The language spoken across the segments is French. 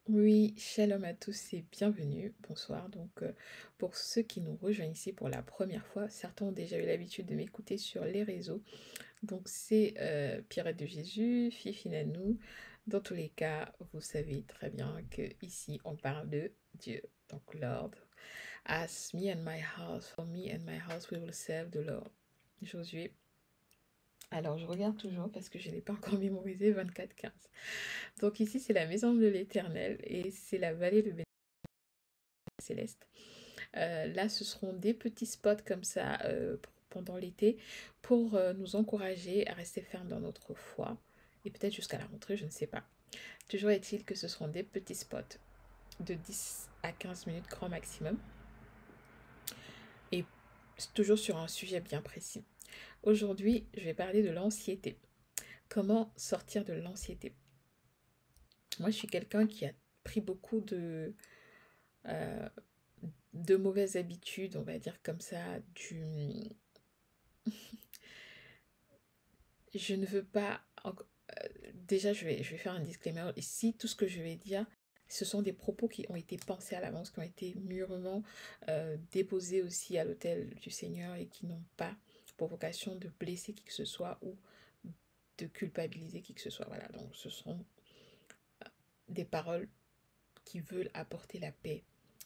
Oui, shalom à tous et bienvenue. Bonsoir. Pour ceux qui nous rejoignent ici pour la première fois, certains ont déjà eu l'habitude de m'écouter sur les réseaux. Donc, c'est Pirate de Jésus, Fifi Nanou. Dans tous les cas, vous savez très bien que ici on parle de Dieu. Donc, Lord, as me and my house, for me and my house, we will serve the Lord. Josué. Alors, je regarde toujours parce que je n'ai pas encore mémorisé 24-15. Donc, ici, c'est la maison de l'Éternel et c'est la vallée de Céleste. Là, ce seront des petits spots comme ça pendant l'été pour nous encourager à rester fermes dans notre foi et peut-être jusqu'à la rentrée, je ne sais pas. Toujours est-il que ce seront des petits spots de 10 à 15 minutes grand maximum et toujours sur un sujet bien précis. Aujourd'hui, je vais parler de l'anxiété. Comment sortir de l'anxiété? Moi, je suis quelqu'un qui a pris beaucoup euh, de mauvaises habitudes, on va dire comme ça, je ne veux pas... Déjà, je vais faire un disclaimer. Ici, tout ce que je vais dire, ce sont des propos qui ont été pensés à l'avance, qui ont été mûrement déposés aussi à l'autel du Seigneur et qui n'ont pas pour vocation de blesser qui que ce soit ou de culpabiliser qui que ce soit. Voilà, donc ce sont des paroles qui veulent apporter la paix.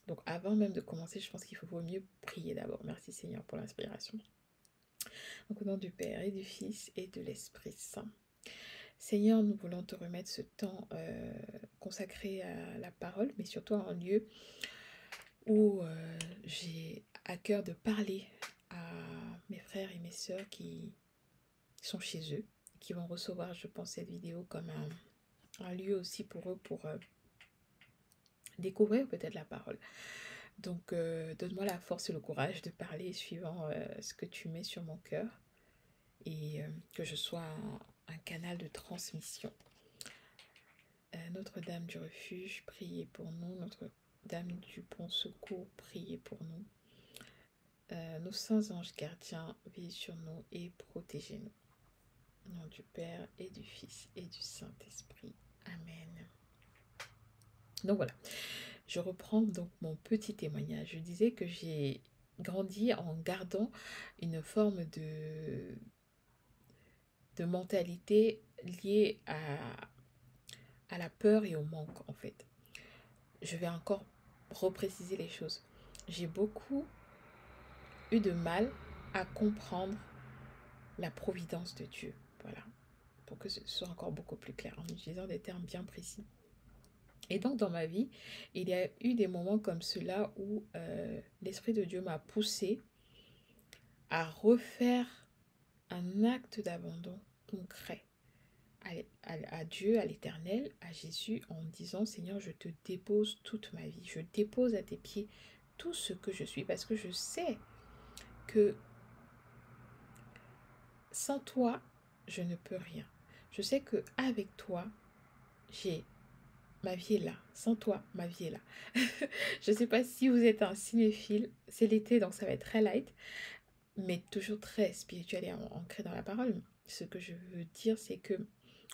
Donc avant même de commencer, je pense qu'il vaut mieux prier d'abord. Merci Seigneur pour l'inspiration. Donc au nom du Père et du Fils et de l'Esprit Saint. Seigneur, nous voulons te remettre ce temps consacré à la parole, mais surtout un lieu où j'ai à cœur de parler à mes frères et mes sœurs qui sont chez eux, qui vont recevoir, je pense, cette vidéo comme un lieu aussi pour eux pour découvrir peut-être la parole. Donc, donne-moi la force et le courage de parler suivant ce que tu mets sur mon cœur et que je sois un canal de transmission. Notre-Dame du Refuge, priez pour nous. Notre-Dame du Bon Secours, priez pour nous. Nos saints anges gardiens, veillez sur nous et protégez-nous. Au nom du Père et du Fils et du Saint-Esprit. Amen. Donc voilà, je reprends donc mon petit témoignage. Je disais que j'ai grandi en gardant une forme de mentalité liée à la peur et au manque en fait. Je vais encore repréciser les choses. J'ai beaucoup eu de mal à comprendre la providence de Dieu. Voilà, pour que ce soit encore beaucoup plus clair, en utilisant des termes bien précis. Et donc dans ma vie, il y a eu des moments comme cela où l'Esprit de Dieu m'a poussé à refaire un acte d'abandon concret à Dieu, à l'Éternel, à Jésus, en disant, Seigneur, je te dépose toute ma vie, je dépose à tes pieds tout ce que je suis, parce que je sais que sans toi, je ne peux rien. Je sais que avec toi, j'ai ma vie est là. Sans toi, ma vie est là. Je ne sais pas si vous êtes un cinéphile, c'est l'été, donc ça va être très light, mais toujours très spirituel et ancré dans la parole. Ce que je veux dire, c'est que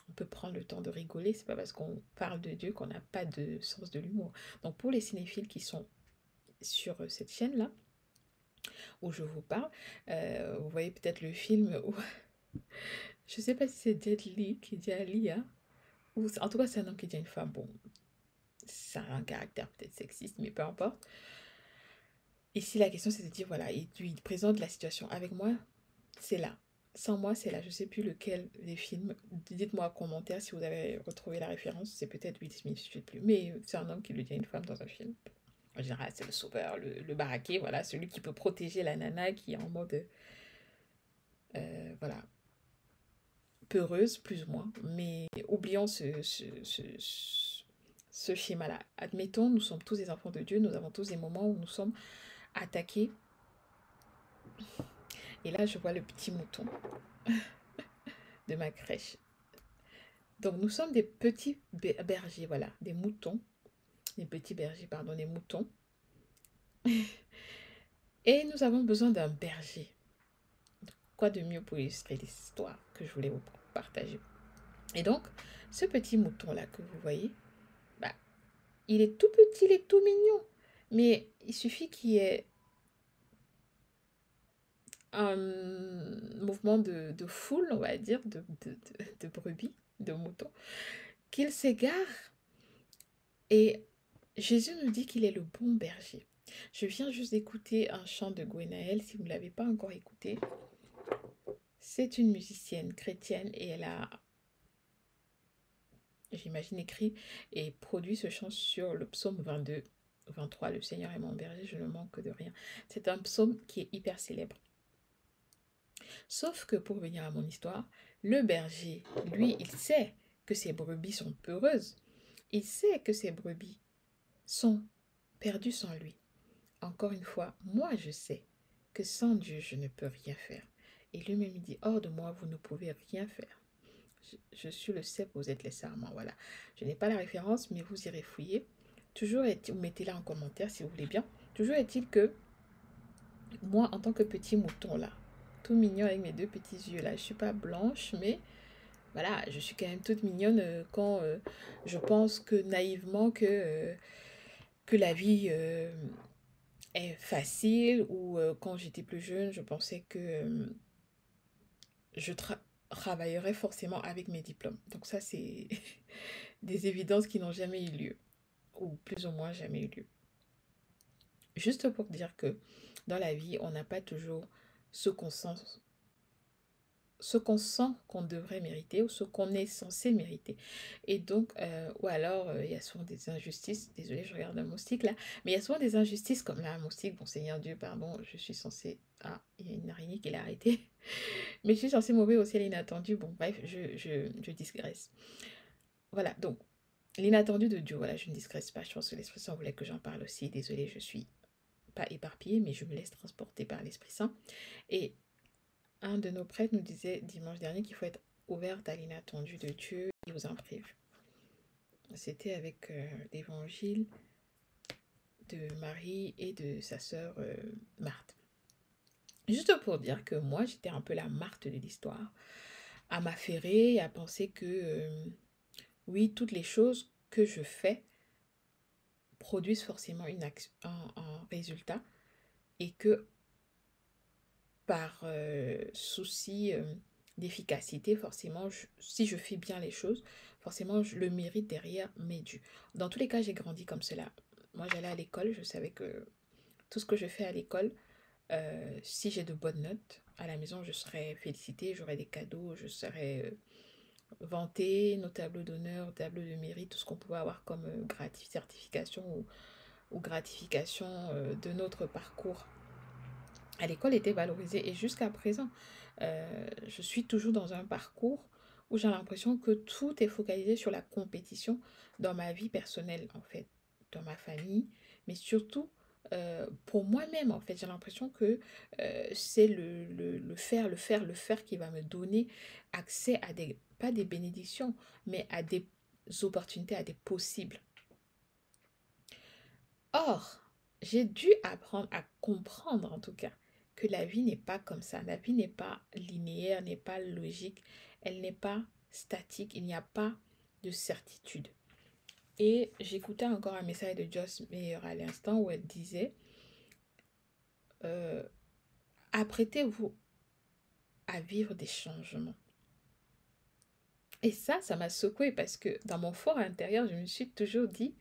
on peut prendre le temps de rigoler. C'est pas parce qu'on parle de Dieu qu'on n'a pas de sens de l'humour. Donc pour les cinéphiles qui sont sur cette chaîne-là, où je vous parle, vous voyez peut-être le film où je sais pas si c'est Jet Li qui dit à Lia, ou en tout cas c'est un homme qui dit à une femme. Bon, ça a un caractère peut-être sexiste, mais peu importe. Ici la question c'est de dire voilà, il présente la situation avec moi, c'est là. Sans moi, c'est là. Je ne sais plus lequel des films. Dites-moi en commentaire si vous avez retrouvé la référence. C'est peut-être Will Smith, je ne sais plus. Mais c'est un homme qui le dit à une femme dans un film. En général, c'est le sauveur, le baraqué, voilà, celui qui peut protéger la nana qui est en mode, voilà, peureuse, plus ou moins. Mais oublions ce schéma-là. Admettons, nous sommes tous des enfants de Dieu, nous avons tous des moments où nous sommes attaqués. Et là, je vois le petit mouton de ma crèche. Donc, nous sommes des petits bergers, voilà, des moutons, des petits bergers, pardon, des moutons. Et nous avons besoin d'un berger. Quoi de mieux pour illustrer l'histoire que je voulais vous partager. Et donc, ce petit mouton-là que vous voyez, bah, Il est tout petit, il est tout mignon. Mais il suffit qu'il y ait un mouvement de foule, on va dire, de brebis, de moutons, qu'il s'égare. Et Jésus nous dit qu'il est le bon berger. Je viens juste d'écouter un chant de Gwenaël, si vous ne l'avez pas encore écouté. C'est une musicienne chrétienne et elle a, j'imagine, écrit et produit ce chant sur le psaume 22, 23, le Seigneur est mon berger, je ne manque de rien. C'est un psaume qui est hyper célèbre. Sauf que pour revenir à mon histoire, le berger, lui, il sait que ses brebis sont peureuses. Il sait que ses brebis sont perdues sans lui. Encore une fois, moi je sais que sans Dieu, je ne peux rien faire. Et lui-même il dit, hors de moi, vous ne pouvez rien faire. Je suis le cep, vous êtes les sarments. Voilà. Je n'ai pas la référence, mais vous irez fouiller. Toujours est-il, vous mettez-la en commentaire si vous voulez bien. Toujours est-il que moi, en tant que petit mouton là, tout mignon avec mes deux petits yeux là, je ne suis pas blanche, mais voilà, je suis quand même toute mignonne quand je pense que naïvement que la vie est facile ou quand j'étais plus jeune, je pensais que je travaillerais forcément avec mes diplômes. Donc ça, c'est des évidences qui n'ont jamais eu lieu, ou plus ou moins jamais eu lieu. Juste pour dire que dans la vie, on n'a pas toujours ce qu'on sent, ce qu'on sent qu'on devrait mériter ou ce qu'on est censé mériter. Et donc, ou alors, il y a souvent des injustices. Désolée, je regarde un moustique là. Mais il y a souvent des injustices comme là, un moustique. Bon, Seigneur Dieu, pardon, je suis censée... Ah, il y a une araignée qui l'a arrêté. Mais je suis censée mourir au ciel inattendu. Bon, bref, je digresse. Voilà, donc, l'inattendu de Dieu, voilà, je ne digresse pas. Je pense que l'Esprit Saint voulait que j'en parle aussi. Désolée, je suis pas éparpillée, mais je me laisse transporter par l'Esprit Saint. Et un de nos prêtres nous disait dimanche dernier qu'il faut être ouverte à l'inattendu de Dieu et aux imprévus. C'était avec l'évangile de Marie et de sa sœur Marthe. Juste pour dire que moi, j'étais un peu la Marthe de l'histoire, à m'affairer, à penser que oui, toutes les choses que je fais produisent forcément un résultat et que par souci d'efficacité, forcément, si je fais bien les choses, forcément, le mérite derrière m'est dû. Dans tous les cas, j'ai grandi comme cela. Moi, j'allais à l'école, je savais que tout ce que je fais à l'école, si j'ai de bonnes notes, à la maison, je serais félicitée, j'aurais des cadeaux, je serais vantée, nos tableaux d'honneur, tableaux de mérite, tout ce qu'on pouvait avoir comme certification ou gratification de notre parcours à l'école était valorisé. Et jusqu'à présent, je suis toujours dans un parcours où j'ai l'impression que tout est focalisé sur la compétition dans ma vie personnelle, en fait, dans ma famille, mais surtout pour moi-même, en fait. J'ai l'impression que c'est le faire qui va me donner accès à des, pas des bénédictions, mais à des opportunités, à des possibles. Or, j'ai dû apprendre à comprendre en tout cas que la vie n'est pas comme ça. La vie n'est pas linéaire, n'est pas logique, elle n'est pas statique, il n'y a pas de certitude. Et j'écoutais encore un message de Joss Meyer à l'instant où elle disait euh, apprêtez-vous à vivre des changements. Et ça m'a secouée parce que dans mon fort intérieur, je me suis toujours dit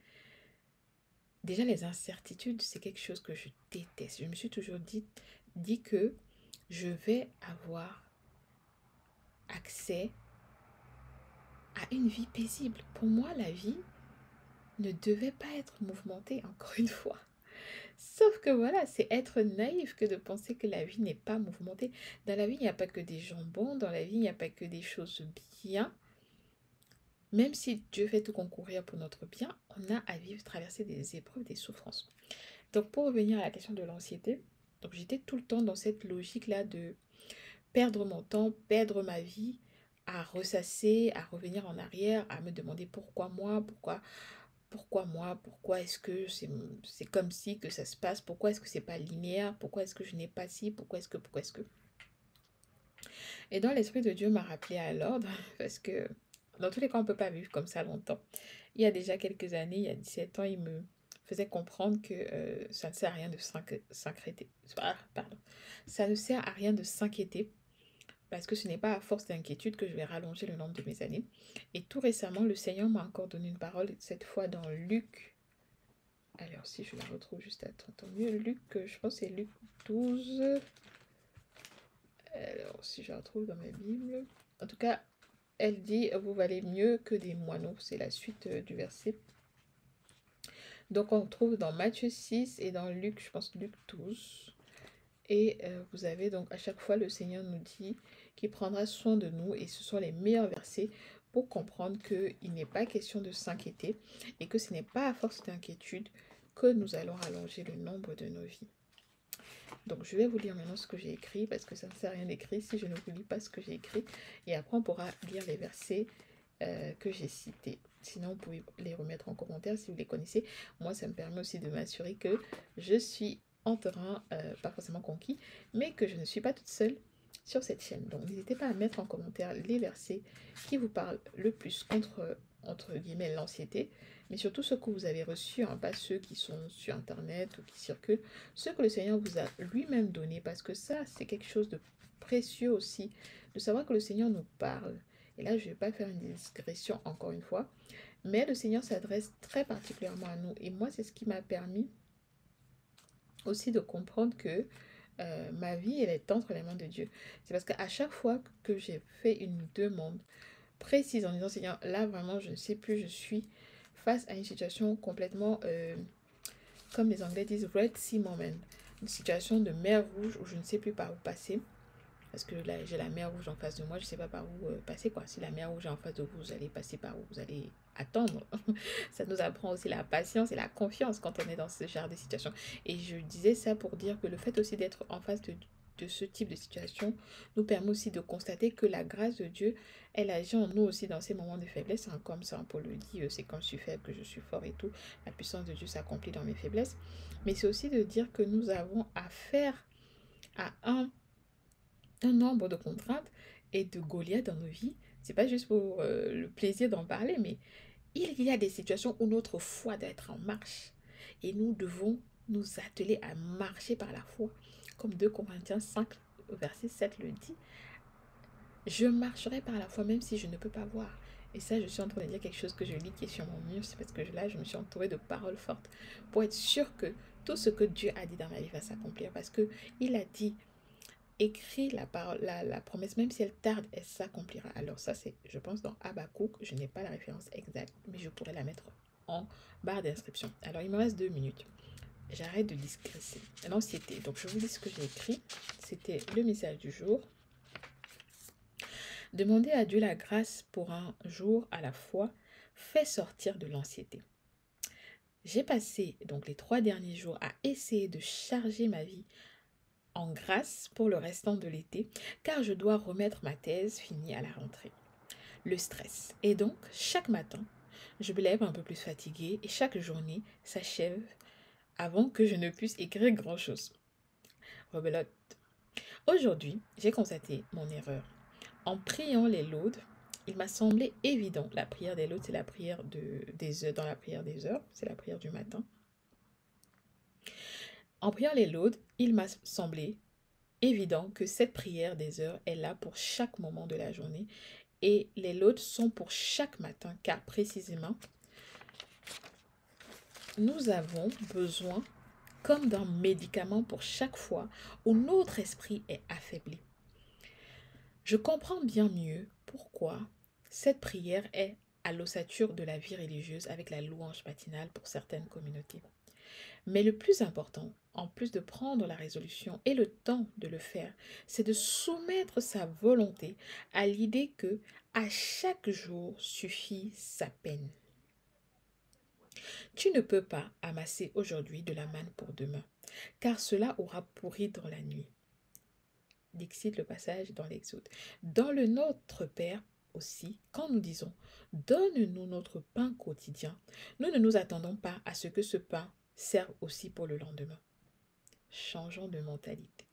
déjà, les incertitudes, c'est quelque chose que je déteste. Je me suis toujours dit que je vais avoir accès à une vie paisible. Pour moi, la vie ne devait pas être mouvementée, encore une fois. Sauf que voilà, c'est être naïf que de penser que la vie n'est pas mouvementée. Dans la vie, il n'y a pas que des gens bons. Dans la vie, il n'y a pas que des choses bien. Même si Dieu fait tout concourir pour notre bien, on a à vivre, traverser des épreuves, des souffrances. Donc, pour revenir à la question de l'anxiété, donc j'étais tout le temps dans cette logique-là de perdre mon temps, perdre ma vie, à ressasser, à revenir en arrière, à me demander pourquoi moi, pourquoi est-ce que c'est comme si que ça se passe, pourquoi est-ce que c'est pas linéaire, pourquoi est-ce que je n'ai pas ci, pourquoi est-ce que... Et donc l'Esprit de Dieu m'a rappelé à l'ordre, parce que Dans tous les cas, on ne peut pas vivre comme ça longtemps. Il y a déjà quelques années, il y a 17 ans, il me faisait comprendre que ça ne sert à rien de s'inquiéter. Pardon. Ça ne sert à rien de s'inquiéter parce que ce n'est pas à force d'inquiétude que je vais rallonger le nombre de mes années. Et tout récemment, le Seigneur m'a encore donné une parole, cette fois dans Luc. Alors, si je la retrouve juste à temps, tant mieux. Luc, je pense que c'est Luc 12. Alors, si je la retrouve dans ma Bible. En tout cas, elle dit, vous valez mieux que des moineaux. C'est la suite du verset. Donc, on trouve dans Matthieu 6 et dans Luc, je pense Luc 12. Et vous avez donc à chaque fois, le Seigneur nous dit qu'il prendra soin de nous. Et ce sont les meilleurs versets pour comprendre qu'il n'est pas question de s'inquiéter et que ce n'est pas à force d'inquiétude que nous allons allonger le nombre de nos vies. Donc je vais vous lire maintenant ce que j'ai écrit parce que ça ne sert à rien d'écrire si je ne vous lis pas ce que j'ai écrit. Et après on pourra lire les versets que j'ai cités. Sinon vous pouvez les remettre en commentaire si vous les connaissez. Moi ça me permet aussi de m'assurer que je suis en terrain pas forcément conquis, mais que je ne suis pas toute seule sur cette chaîne. Donc n'hésitez pas à mettre en commentaire les versets qui vous parlent le plus contre, entre guillemets, l'anxiété, mais surtout ceux que vous avez reçus, hein, pas ceux qui sont sur internet ou qui circulent, ceux que le Seigneur vous a lui-même donnés, parce que ça c'est quelque chose de précieux aussi, de savoir que le Seigneur nous parle. Et là je ne vais pas faire une digression encore une fois, mais le Seigneur s'adresse très particulièrement à nous. Et moi c'est ce qui m'a permis aussi de comprendre que ma vie, elle est entre les mains de Dieu. C'est parce qu'à chaque fois que j'ai fait une demande précise en disant, Seigneur, là vraiment, je ne sais plus, je suis face à une situation complètement, comme les Anglais disent, Red Sea Moment, une situation de mer rouge où je ne sais plus par où passer. Parce que là, j'ai la mer rouge en face de moi, je ne sais pas par où passer, quoi. Si la mer rouge est en face de vous, vous allez passer par où? Vous allez attendre. Ça nous apprend aussi la patience et la confiance quand on est dans ce genre de situation. Et je disais ça pour dire que le fait aussi d'être en face de ce type de situation nous permet aussi de constater que la grâce de Dieu, elle agit en nous aussi dans ces moments de faiblesse. Hein, comme Saint Paul le dit, c'est quand je suis faible que je suis fort et tout. La puissance de Dieu s'accomplit dans mes faiblesses. Mais c'est aussi de dire que nous avons affaire à un nombre de contraintes et de Goliath dans nos vies. C'est pas juste pour le plaisir d'en parler, mais il y a des situations où notre foi doit être en marche. Et nous devons nous atteler à marcher par la foi. Comme 2 Corinthiens 5, verset 7 le dit. Je marcherai par la foi même si je ne peux pas voir. Et ça, je suis en train de dire quelque chose que je lis qui est sur mon mur. C'est parce que là, je me suis entourée de paroles fortes pour être sûre que tout ce que Dieu a dit dans ma vie va s'accomplir. Parce que il a dit, écrit la parole, la promesse, même si elle tarde, elle s'accomplira. Alors ça, c'est, je pense, dans Habakkuk, je n'ai pas la référence exacte, mais je pourrais la mettre en barre d'inscription. Alors, il me reste 2 minutes. J'arrête de discréter. L'anxiété. Donc, je vous dis ce que j'ai écrit. C'était le message du jour. Demander à Dieu la grâce pour un jour à la fois fait sortir de l'anxiété. J'ai passé donc les 3 derniers jours à essayer de charger ma vie en grâce pour le restant de l'été, car je dois remettre ma thèse finie à la rentrée. Le stress. Et donc, chaque matin, je me lève un peu plus fatiguée et chaque journée s'achève avant que je ne puisse écrire grand-chose. Rebelote. Aujourd'hui, j'ai constaté mon erreur. En priant les laudes, il m'a semblé évident. La prière des laudes, c'est la prière des heures, dans la prière des heures, c'est la prière du matin. En priant les laudes, il m'a semblé évident que cette prière des heures est là pour chaque moment de la journée et les laudes sont pour chaque matin car précisément nous avons besoin comme d'un médicament pour chaque fois où notre esprit est affaibli. Je comprends bien mieux pourquoi cette prière est à l'ossature de la vie religieuse avec la louange matinale pour certaines communautés. Mais le plus important, en plus de prendre la résolution et le temps de le faire, c'est de soumettre sa volonté à l'idée que à chaque jour suffit sa peine. Tu ne peux pas amasser aujourd'hui de la manne pour demain, car cela aura pourri dans la nuit. Dixit le passage dans l'Exode. Dans le Notre Père aussi, quand nous disons « Donne-nous notre pain quotidien », nous ne nous attendons pas à ce que ce pain serve aussi pour le lendemain. Changeons de mentalité.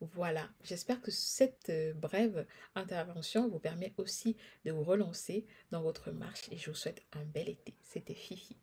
Voilà, j'espère que cette brève intervention vous permet aussi de vous relancer dans votre marche et je vous souhaite un bel été. C'était Fifi.